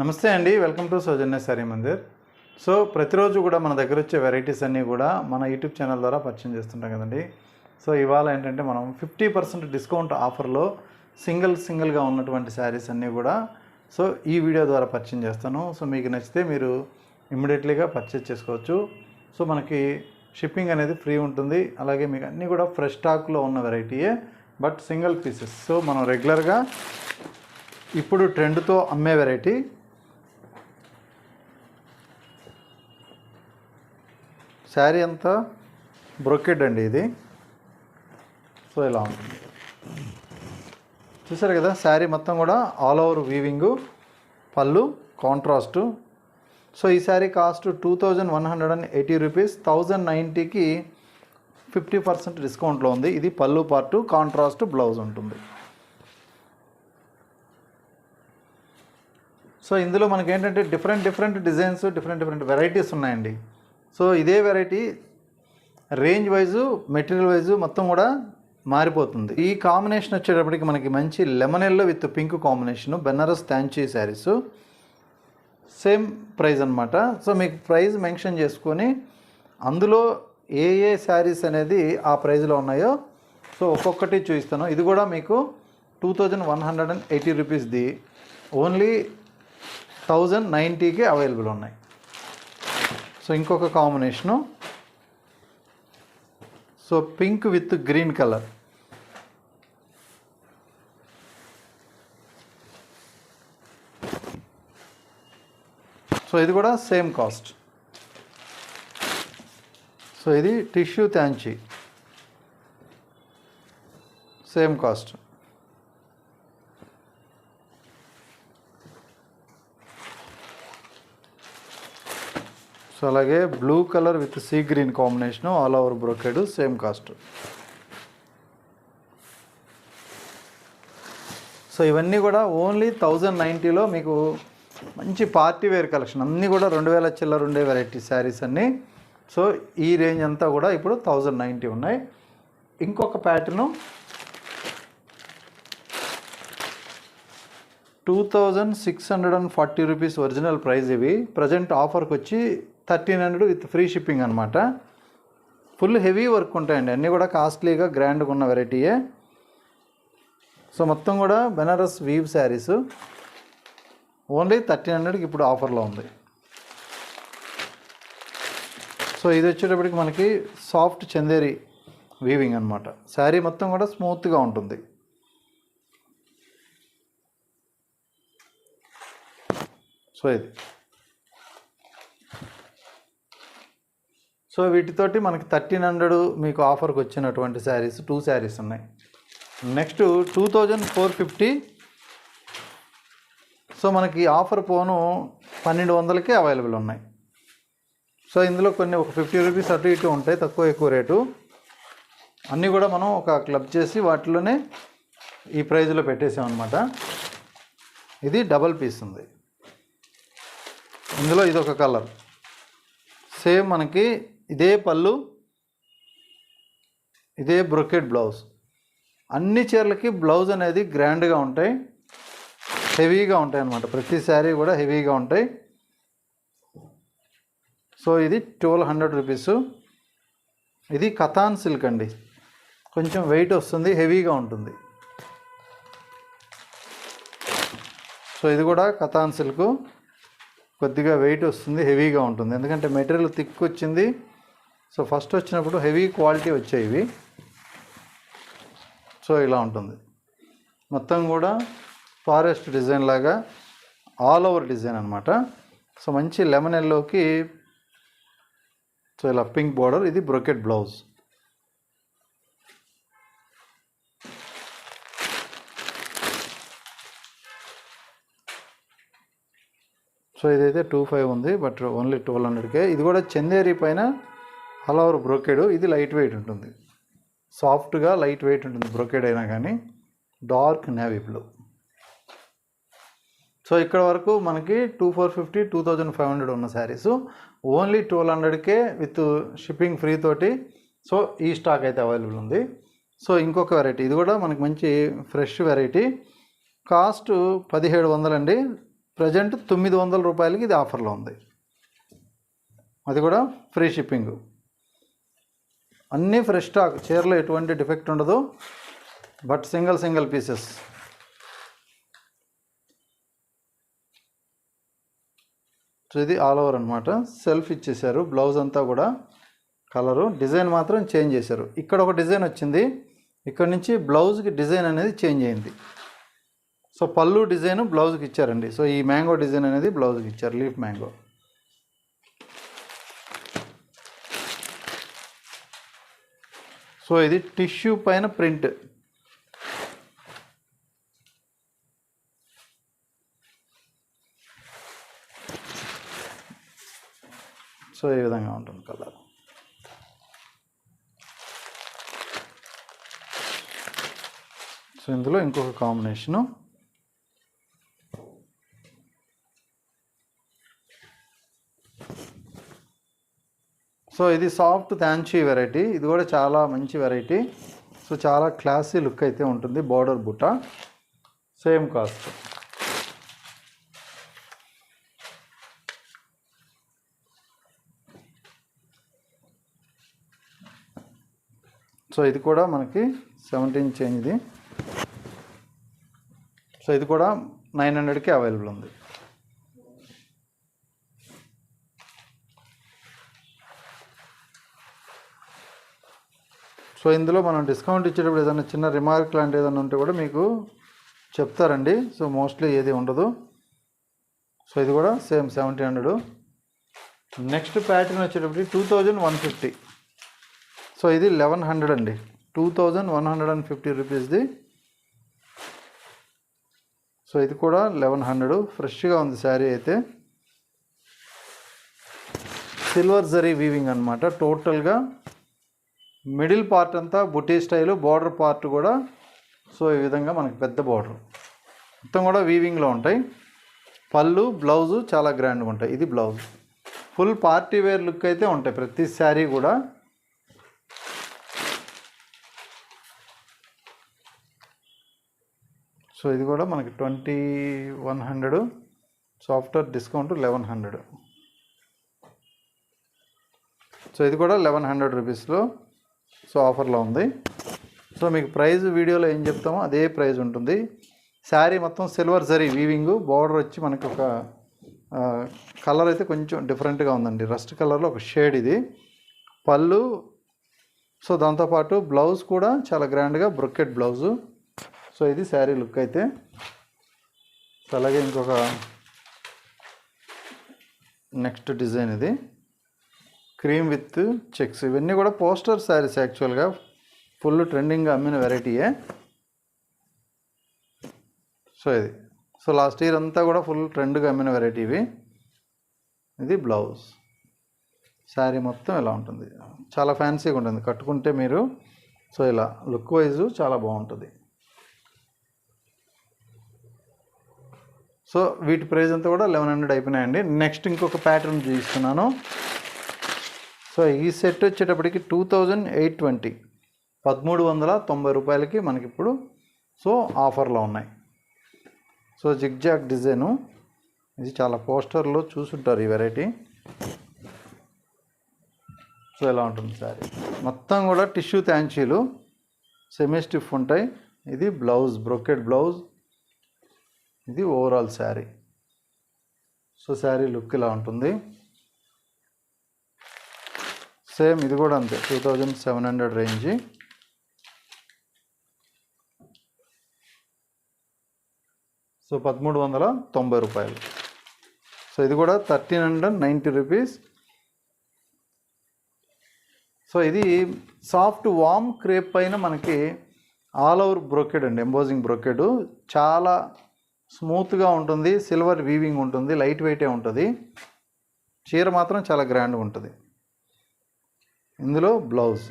నమస్తే అండి, welcome to Soujanya sorry Mandir. So ప్రతిరోజు కూడా మన దగ్గర వచ్చే వెరైటీస్ అన్నీ కూడా మన యూట్యూబ్ ఛానల్ ద్వారా పరిచయం చేస్తుంటాం కదండి. సో ఇవాళ ఏంటంటే మనం 50% డిస్కౌంట్ ఆఫర్లో సింగిల్గా ఉన్నటువంటి శారీస్ అన్నీ కూడా సో ఈ వీడియో ద్వారా పరిచయం చేస్తాను. సో మీకు నచ్చితే మీరు ఇమ్మీడియట్లీగా పర్చేజ్ చేసుకోవచ్చు. సో మనకి షిప్పింగ్ అనేది ఫ్రీ ఉంటుంది. అలాగే మీకు అన్నీ కూడా ఫ్రెష్ స్టాక్లో ఉన్న వెరైటీయే, బట్ సింగిల్ పీసెస్. సో మనం రెగ్యులర్గా ఇప్పుడు ట్రెండ్తో అమ్మే వెరైటీ శారీ అంతా బ్రొకెడ్ అండి ఇది. సో ఇలా ఉంటుంది, చూసారు కదా. శారీ మొత్తం కూడా ఆల్ ఓవర్ వీవింగు, పళ్ళు కాంట్రాస్టు. సో ఈ శారీ కాస్ట్ 2180 రూపీస్, 1090కి 50% డిస్కౌంట్లో ఉంది. ఇది పళ్ళు పార్టు, కాంట్రాస్ట్ బ్లౌజ్ ఉంటుంది. సో ఇందులో మనకి ఏంటంటే డిఫరెంట్ డిజైన్స్, డిఫరెంట్ వెరైటీస్ ఉన్నాయండి. సో ఇదే variety range wise, material wise మొత్తం కూడా మారిపోతుంది. ఈ కాంబినేషన్ వచ్చేటప్పటికి మనకి మంచి lemon yellow with pink combination, Banaras tanchoi saris, same price అనమాట. సో మీకు ప్రైస్ మెన్షన్ చేసుకొని అందులో ఏ శారీస్ అనేది ఆ ప్రైస్లో ఉన్నాయో సో ఒక్కొక్కటి చూపిస్తాను. ఇది కూడా మీకు 2180 రూపీస్ది ఓన్లీ 1090కి అవైలబుల్ ఉన్నాయి. సో ఇంకొక combination, so pink with green colour. So ఇది కూడా సేమ్ కాస్ట్. సో ఇది టిష్యూ తాంచీ, సేమ్ కాస్ట్. సో అలాగే blue colour with sea green combination, all over brocade, same cost. So ఇవన్నీ కూడా ఓన్లీ 1090లో మీకు మంచి పార్టీ వేర్ కలెక్షన్. అన్నీ కూడా 2000 చిల్లర ఉండే వెరైటీ శారీస్ అన్నీ. సో ఈ రేంజ్ అంతా కూడా ఇప్పుడు 1090 ఉన్నాయి. ఇంకొక ప్యాటర్ను 2640 రూపీస్ ఒరిజినల్ ప్రైస్. ఇవి ప్రజెంట్ ఆఫర్కి వచ్చి 1300 విత్ ఫ్రీ షిప్పింగ్ అనమాట. ఫుల్ హెవీ వర్క్ ఉంటాయండి, అన్నీ కూడా కాస్ట్లీగా గ్రాండ్గా ఉన్న వెరైటీయే. సో మొత్తం కూడా బెనారస్ వీవ్ శారీస్ ఓన్లీ 1300కి ఇప్పుడు ఆఫర్లో ఉంది. సో ఇది వచ్చేటప్పటికి మనకి సాఫ్ట్ చందేరి వీవింగ్ అనమాట. శారీ మొత్తం కూడా స్మూత్గా ఉంటుంది. సో ఇది, సో వీటితోటి మనకి 1300 మీకు ఆఫర్కి వచ్చినటువంటి శారీస్ 2 శారీస్ ఉన్నాయి. నెక్స్ట్ 2450. సో మనకి ఆఫర్ పోను 1200కే అవైలబుల్ ఉన్నాయి. సో ఇందులో కొన్ని ఒక 50 రూపీస్ అటు ఇటు ఉంటాయి, తక్కువ ఎక్కువ రేటు. అన్నీ కూడా మనం ఒక క్లబ్ చేసి వాటిలోనే ఈ ప్రైజ్లో పెట్టేసామన్నమాట. ఇది డబల్ పీస్ ఉంది. ఇందులో ఇది ఒక కలర్, సేమ్ మనకి ఇదే పళ్ళు, ఇదే బ్రొకెట్ బ్లౌజ్. అన్ని చీరలకి బ్లౌజ్ అనేది గ్రాండ్గా ఉంటాయి, హెవీగా ఉంటాయి అన్నమాట. ప్రతి శారీ కూడా హెవీగా ఉంటాయి. సో ఇది 1200 రూపీస్. ఇది కథాన్ సిల్క్ అండి, కొంచెం వెయిట్ వస్తుంది, హెవీగా ఉంటుంది. సో ఇది కూడా కథాన్ సిల్క్, కొద్దిగా వెయిట్ వస్తుంది, హెవీగా ఉంటుంది. ఎందుకంటే మెటీరియల్ థిక్ వచ్చింది. సో ఫస్ట్ వచ్చినప్పుడు హెవీ క్వాలిటీ వచ్చాయి ఇవి. సో ఇలా ఉంటుంది మొత్తం కూడా ఫారెస్ట్ డిజైన్ లాగా ఆల్ ఓవర్ డిజైన్ అనమాట. సో మంచి లెమన్ ఎల్లోకి సో ఇలా పింక్ బార్డర్. ఇది బ్రొకెట్ బ్లౌజ్. సో ఇదైతే 25 ఉంది, బట్ ఓన్లీ 1200కే. ఇది కూడా చందేరి పైన ఆల్ ఓవర్ బ్రొకెడ్. ఇది లైట్ వెయిట్ ఉంటుంది, సాఫ్ట్గా లైట్ వెయిట్ ఉంటుంది బ్రొకెడ్ అయినా కానీ. Dark navy blue. సో ఇక్కడ వరకు మనకి 2450, 2500 ఉన్న శారీస్ ఓన్లీ 1200కే విత్ షిప్పింగ్ ఫ్రీ తోటి. సో ఈ స్టాక్ అయితే అవైలబుల్ ఉంది. సో ఇంకొక వెరైటీ, ఇది కూడా మనకి మంచి ఫ్రెష్ వెరైటీ. కాస్ట్ 1700 అండి. ప్రజెంట్ 900 రూపాయలకి ఇది ఆఫర్లో ఉంది. అది కూడా ఫ్రీ షిప్పింగ్. అన్నీ ఫ్రెష్ స్టాక్, చీరలో ఎటువంటి డిఫెక్ట్ ఉండదు, బట్ సింగిల్ పీసెస్. సో ఇది ఆల్ ఓవర్ అనమాట. సెల్ఫ్ ఇచ్చేసారు. బ్లౌజ్ అంతా కూడా కలరు, డిజైన్ మాత్రం చేంజ్ చేశారు. ఇక్కడ ఒక డిజైన్ వచ్చింది, ఇక్కడ నుంచి బ్లౌజ్కి డిజైన్ అనేది చేంజ్ అయింది. సో పళ్ళు డిజైన్ బ్లౌజ్కి ఇచ్చారండి. సో ఈ మ్యాంగో డిజైన్ అనేది బ్లౌజ్కి ఇచ్చారు, లీఫ్ మ్యాంగో. సో ఇది టిష్యూ పైన ప్రింట్. సో ఈ విధంగా ఉంటుంది కలర్. సో ఇందులో ఇంకొక కాంబినేషను. సో ఇది సాఫ్ట్ థాంచీ వెరైటీ. ఇది కూడా చాలా మంచి వెరైటీ. సో చాలా క్లాసీ లుక్ అయితే ఉంటుంది. బార్డర్ బుట్ట, సేమ్ కాస్ట్. సో ఇది కూడా మనకి 17 చేంజ్ది. సో ఇది కూడా 900కి అవైలబుల్ ఉంది. సో ఇందులో మనం డిస్కౌంట్ ఇచ్చేటప్పుడు ఏదైనా చిన్న రిమార్క్ లాంటి ఏదైనా ఉంటే కూడా మీకు చెప్తారండి. సో మోస్ట్లీ ఏది ఉండదు. సో ఇది కూడా సేమ్ 1700. నెక్స్ట్ ప్యాటర్న్ వచ్చేటప్పటికి 2150. సో ఇది 1100 అండి, 2150 రూపీస్ది. సో ఇది కూడా 1100. ఫ్రెష్గా ఉంది శారీ అయితే. సిల్వర్ జరీ వీవింగ్ అనమాట టోటల్గా. మిడిల్ పార్ట్ అంతా బుటీ స్టైలు, బార్డర్ పార్ట్ కూడా సో ఈ విధంగా మనకి పెద్ద బార్డర్ మొత్తం కూడా వీవింగ్లో ఉంటాయి. పళ్ళు, బ్లౌజు చాలా గ్రాండ్గా ఉంటాయి. ఇది blouse. Full party wear look అయితే ఉంటాయి ప్రతి శారీ కూడా. సో ఇది కూడా మనకి 2100. So after discount 1100. సో ఇది కూడా 1100 రూపీస్లో సో ఆఫర్లో ఉంది. సో మీకు ప్రైస్ వీడియోలో ఏం చెప్తామో అదే ప్రైస్ ఉంటుంది. శారీ మొత్తం సిల్వర్ జరీ వీవింగ్, బార్డర్ వచ్చి మనకి ఒక కలర్ అయితే కొంచెం డిఫరెంట్గా ఉందండి, రస్ట్ కలర్లో ఒక షేడ్ ఇది. పళ్ళు, సో దాంతోపాటు బ్లౌజ్ కూడా చాలా గ్రాండ్గా బ్రొకెట్ బ్లౌజు. సో ఇది శారీ లుక్ అయితే. సో అలాగే ఇంకొక నెక్స్ట్ డిజైన్ ఇది క్రీమ్ విత్ చెక్స్. ఇవన్నీ కూడా పోస్టర్ శారీస్ యాక్చువల్గా, ఫుల్ ట్రెండింగ్గా అమ్మిన వెరైటీయే. సో ఇది సో లాస్ట్ ఇయర్ అంతా కూడా ఫుల్ ట్రెండ్గా అమ్మిన వెరైటీ ఇవి. ఇది బ్లౌజ్. శారీ మొత్తం ఇలా ఉంటుంది, చాలా ఫ్యాన్సీగా ఉంటుంది కట్టుకుంటే మీరు. సో ఇలా లుక్ వైజు చాలా బాగుంటుంది. సో వీటి ప్రైస్ అంతా కూడా 1100 అయిపోయినాయండి. నెక్స్ట్ ఇంకొక ప్యాటర్న్ చూపిస్తున్నాను. సో ఈ సెట్ వచ్చేటప్పటికి 2820, 1390 రూపాయలకి మనకి ఇప్పుడు సో ఆఫర్లో ఉన్నాయి. సో జిగ్జాగ్ డిజైను, ఇది చాలా పోస్టర్లో చూసుంటారు ఈ వెరైటీ. సో ఎలా ఉంటుంది శారీ మొత్తం కూడా టిష్యూ థాంచీలు, సెమీ స్టిఫ్ ఉంటాయి. ఇది బ్లౌజ్, బ్రొకెట్ బ్లౌజ్. ఇది overall sari. So sari look ఇలా ఉంటుంది. సేమ్ ఇది కూడా అంతే, 2700 రేంజ్. సో 1390 రూపాయలు. సో ఇది కూడా 1390 రూపీస్. సో ఇది సాఫ్ట్ వామ్ క్రేప్ పైన మనకి ఆల్ ఓవర్ బ్రోకెడ్ అండి, ఎంబోజింగ్ బ్రోకెడ్. చాలా స్మూత్గా ఉంటుంది, సిల్వర్ వీవింగ్ ఉంటుంది, లైట్ వెయిటే ఉంటుంది. చీర మాత్రం చాలా గ్రాండ్గా ఉంటుంది. ఇందులో బ్లౌజ్.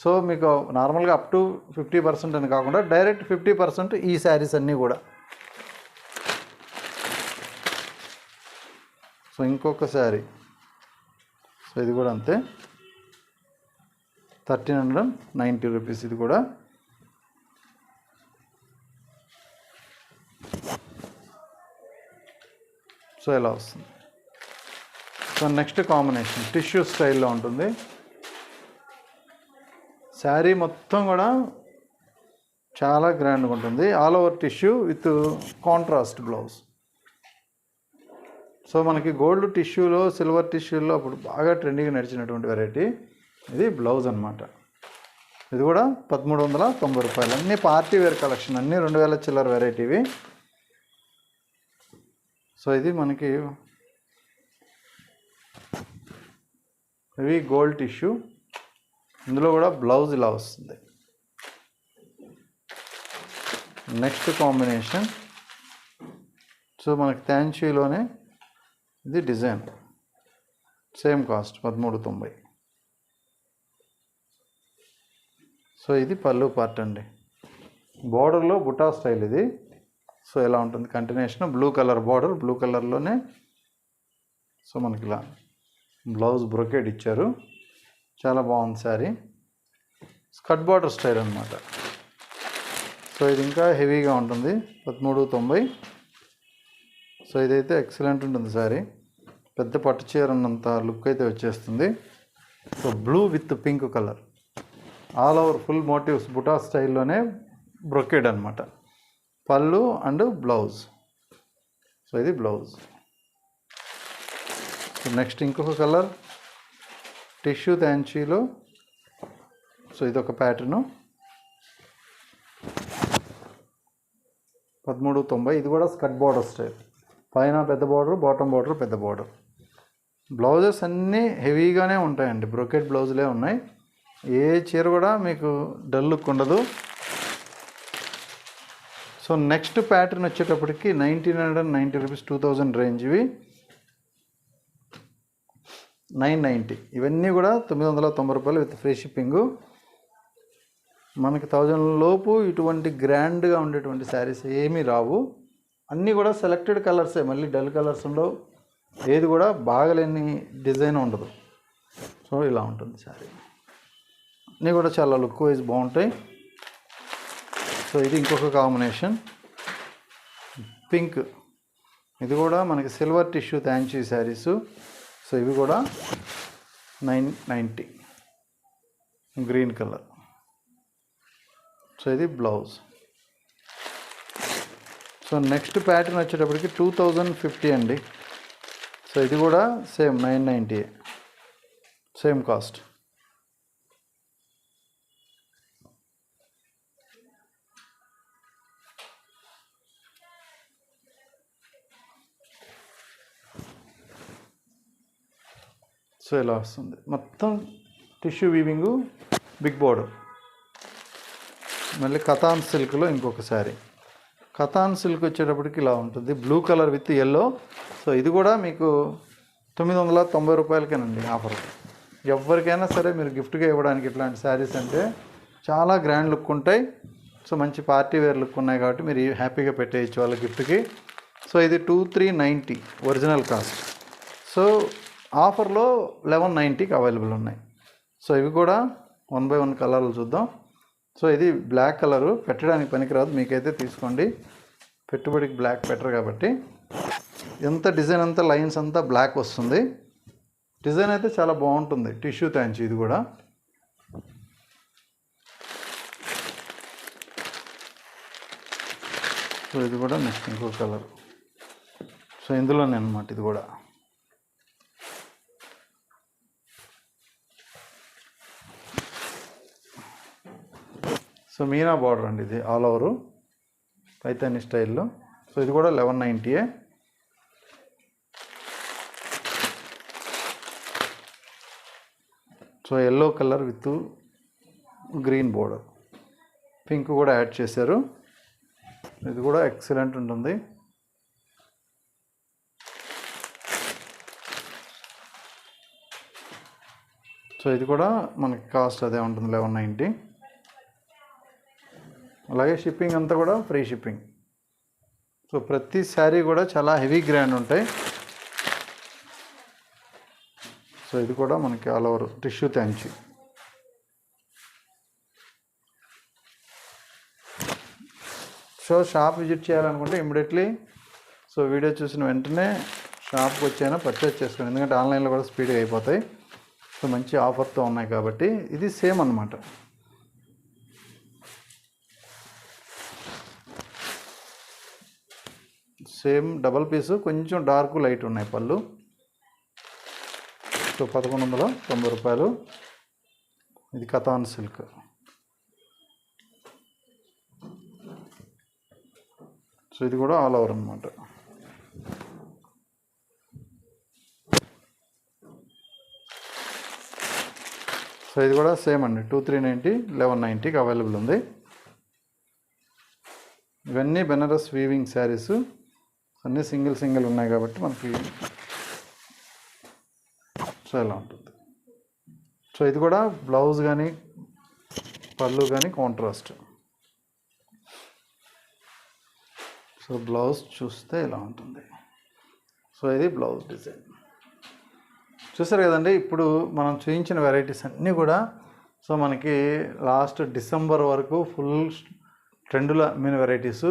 సో మీకు నార్మల్గా అప్ టు 50% అని కాకుండా డైరెక్ట్ 50% ఈ శారీస్ అన్నీ కూడా. సో ఇంకొక శారీ, సో ఇది కూడా అంతే, 1390 రూపీస్. ఇది కూడా సో ఇలా వస్తుంది. సో నెక్స్ట్ కాంబినేషన్ టిష్యూ స్టైల్లో ఉంటుంది. శారీ మొత్తం కూడా చాలా గ్రాండ్గా ఉంటుంది. All over tissue with contrast blouse. So మనకి గోల్డ్ టిష్యూలో, సిల్వర్ టిష్యూలో అప్పుడు బాగా ట్రెండింగ్గా నడిచినటువంటి వెరైటీ ఇది. బ్లౌజ్ అనమాట. ఇది కూడా 1390 రూపాయలు. అన్నీ పార్టీ వేర్ కలెక్షన్, అన్నీ 2000 చిల్లర వెరైటీవి. సో ఇది మనకి ఇవి గోల్డ్ టిష్యూ. ఇందులో కూడా బ్లౌజ్ ఇలా వస్తుంది. నెక్స్ట్ కాంబినేషన్ సో మనకి థ్యాంచీలోనే ఇది డిజైన్, సేమ్ కాస్ట్ 1390. సో ఇది పళ్ళు పార్ట్ అండి. బార్డర్లో బుటా స్టైల్ ఇది. సో ఎలా ఉంటుంది continuation, blue colour border, blue కలర్లోనే సో మనకి ఇలా బ్లౌజ్ బ్రొకేడ్ ఇచ్చారు. చాలా బాగుంది శారీ. స్కర్ట్ బార్డర్ స్టైల్ అనమాట. సో ఇది ఇంకా హెవీగా ఉంటుంది 1390. సో ఇదైతే ఎక్సలెంట్ ఉంటుంది శారీ. పెద్ద పట్టు చీర ఉన్నంత లుక్ అయితే వచ్చేస్తుంది. So blue with pink colour, all over full motifs buta స్టైల్లోనే బ్రొకేడ్ అనమాట. Pallu and blouse. సో ఇది బ్లౌజ్. సో నెక్స్ట్ ఇంకొక కలర్ టిష్యూ థ్యాంచీలో. సో ఇదొక ప్యాటర్ను 1390. ఇది కూడా స్కర్ట్ బార్డర్ స్టైల్, పైన పెద్ద బార్డర్, బాటమ్ బార్డర్ పెద్ద బార్డర్. బ్లౌజెస్ అన్నీ హెవీగానే ఉంటాయండి, బ్రొకెట్ బ్లౌజులే ఉన్నాయి. ఏ చీర కూడా మీకు డల్ లుక్ ఉండదు. సో నెక్స్ట్ ప్యాటర్న్ వచ్చేటప్పటికి 1990 రూపీస్, 2000 రేంజ్. ఇవి 990. ఇవన్నీ కూడా 990 రూపాయలు విత్ ఫ్రీ షిప్పింగు. మనకి 1000 లోపు ఇటువంటి గ్రాండ్గా ఉండేటువంటి శారీస్ ఏమీ రావు. అన్నీ కూడా సెలెక్టెడ్ కలర్సే, మళ్ళీ డల్ కలర్స్ ఉండవు, ఏది కూడా బాగలేని డిజైన్ ఉండదు. సో ఇలా ఉంటుంది శారీ. అన్నీ కూడా చాలా లుక్ వైజ్ బాగుంటాయి. సో ఇది ఇంకొక కాంబినేషన్ పింక్. ఇది కూడా మనకి సిల్వర్ టిష్యూ థ్యాంచీ శారీసు. సో ఇవి కూడా 990 గ్రీన్ కలర్. సో ఇది బ్లౌజ్. సో నెక్స్ట్ ప్యాటర్న్ వచ్చేటప్పటికి 2050 అండి. సో ఇది కూడా సేమ్ 990, సేమ్ కాస్ట్. సో ఇలా వస్తుంది మొత్తం టిష్యూ వీవింగు, బిగ్ బోర్డర్. మళ్ళీ కథాన్ సిల్క్లో ఇంకొక శారీ. కథాన్ సిల్క్ వచ్చేటప్పటికి ఇలా ఉంటుంది, blue colour with yellow. So ఇది కూడా మీకు 990 రూపాయలకేనండి ఆఫర్. ఎవరికైనా సరే మీరు గిఫ్ట్గా ఇవ్వడానికి ఇట్లాంటి శారీస్ అంటే చాలా గ్రాండ్ లుక్ ఉంటాయి. సో మంచి పార్టీ వేర్ లుక్ ఉన్నాయి కాబట్టి మీరు హ్యాపీగా పెట్టేయచ్చు వాళ్ళ గిఫ్ట్కి. సో ఇది 2390 ఒరిజినల్ కాస్ట్. సో ఆఫర్లో 1190కి అవైలబుల్ ఉన్నాయి. సో ఇవి కూడా 1 by 1 కలర్లు చూద్దాం. సో ఇది బ్లాక్ కలరు, పెట్టడానికి పనికిరాదు, మీకైతే తీసుకోండి. పెట్టుబడికి బ్లాక్ బెటర్ కాబట్టి. ఎంత డిజైన్ అంతా లైన్స్ అంతా బ్లాక్ వస్తుంది. డిజైన్ అయితే చాలా బాగుంటుంది. టిష్యూ థ్యాంచీ ఇది కూడా. సో ఇది కూడా నెక్స్ట్ ఇంకో కలర్. సో ఇందులోనే అనమాట ఇది కూడా. సో మీనా బార్డర్ అండి ఇది, ఆల్ ఓవరు పైతాని స్టైల్లో. సో ఇది కూడా 1190. So yellow colour with green border, pink కూడా యాడ్ చేశారు. ఇది కూడా ఎక్సలెంట్ ఉంటుంది. సో ఇది కూడా మనకి కాస్ట్ అదే ఉంటుంది 1190. అలాగే షిప్పింగ్ అంతా కూడా ఫ్రీ షిప్పింగ్. సో ప్రతి శారీ కూడా చాలా హెవీ గ్రాండ్ ఉంటాయి. సో ఇది కూడా మనకి all over tissue tanchoi. So shop visit చేయాలనుకుంటే ఇమ్మీడియట్లీ సో వీడియో చూసిన వెంటనే షాప్కి వచ్చైనా పర్చేస్ చేసుకోండి, ఎందుకంటే ఆన్లైన్లో కూడా స్పీడ్గా అయిపోతాయి. సో మంచి ఆఫర్తో ఉన్నాయి కాబట్టి ఇది సేమ్ అన్నమాట. సేమ్ డబల్ పీసు, కొంచెం డార్క్ లైట్ ఉన్నాయి పళ్ళు. సో 1190 రూపాయలు. ఇది కథాన్ సిల్క్. సో ఇది కూడా ఆల్ ఓవర్ అన్నమాట. సో ఇది కూడా సేమ్ అండి, 2390, 1190కి అవైలబుల్ ఉంది. ఇవన్నీ బెనారస్ వీవింగ్ శారీస్, అన్నీ సింగిల్ ఉన్నాయి కాబట్టి మనకి సో ఇలా ఉంటుంది. సో ఇది కూడా బ్లౌజ్ కానీ పళ్ళు కానీ కాంట్రాస్ట్. సో బ్లౌజ్ చూస్తే ఇలా ఉంటుంది. సో ఇది బ్లౌజ్ డిజైన్. చూసారు కదండి, ఇప్పుడు మనం చూపించిన వెరైటీస్ అన్నీ కూడా సో మనకి లాస్ట్ డిసెంబర్ వరకు ఫుల్ ట్రెండ్లో అమ్మిన వెరైటీసు.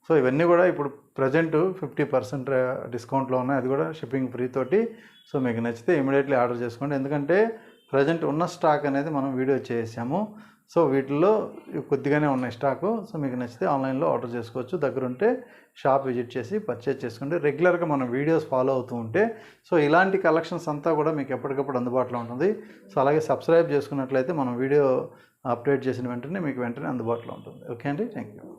సో ఇవన్నీ కూడా ఇప్పుడు ప్రజెంట్ 50% డిస్కౌంట్లో ఉన్నాయి, అది కూడా షిప్పింగ్ ఫ్రీ తోటి. సో మీకు నచ్చితే ఇమీడియట్లీ ఆర్డర్ చేసుకోండి, ఎందుకంటే ప్రజెంట్ ఉన్న స్టాక్ అనేది మనం వీడియో చేసాము. సో వీటిల్లో కొద్దిగానే ఉన్నాయి స్టాకు. సో మీకు నచ్చితే ఆన్లైన్లో ఆర్డర్ చేసుకోవచ్చు, దగ్గరుంటే షాప్ విజిట్ చేసి పర్చేజ్ చేసుకోండి. రెగ్యులర్గా మనం వీడియోస్ ఫాలో అవుతూ ఉంటే సో ఇలాంటి కలెక్షన్స్ అంతా కూడా మీకు ఎప్పటికప్పుడు అందుబాటులో ఉంటుంది. సో అలాగే సబ్స్క్రైబ్ చేసుకున్నట్లయితే మనం వీడియో అప్డేట్ చేసిన వెంటనే మీకు అందుబాటులో ఉంటుంది. ఓకే అండి, థ్యాంక్ యూ.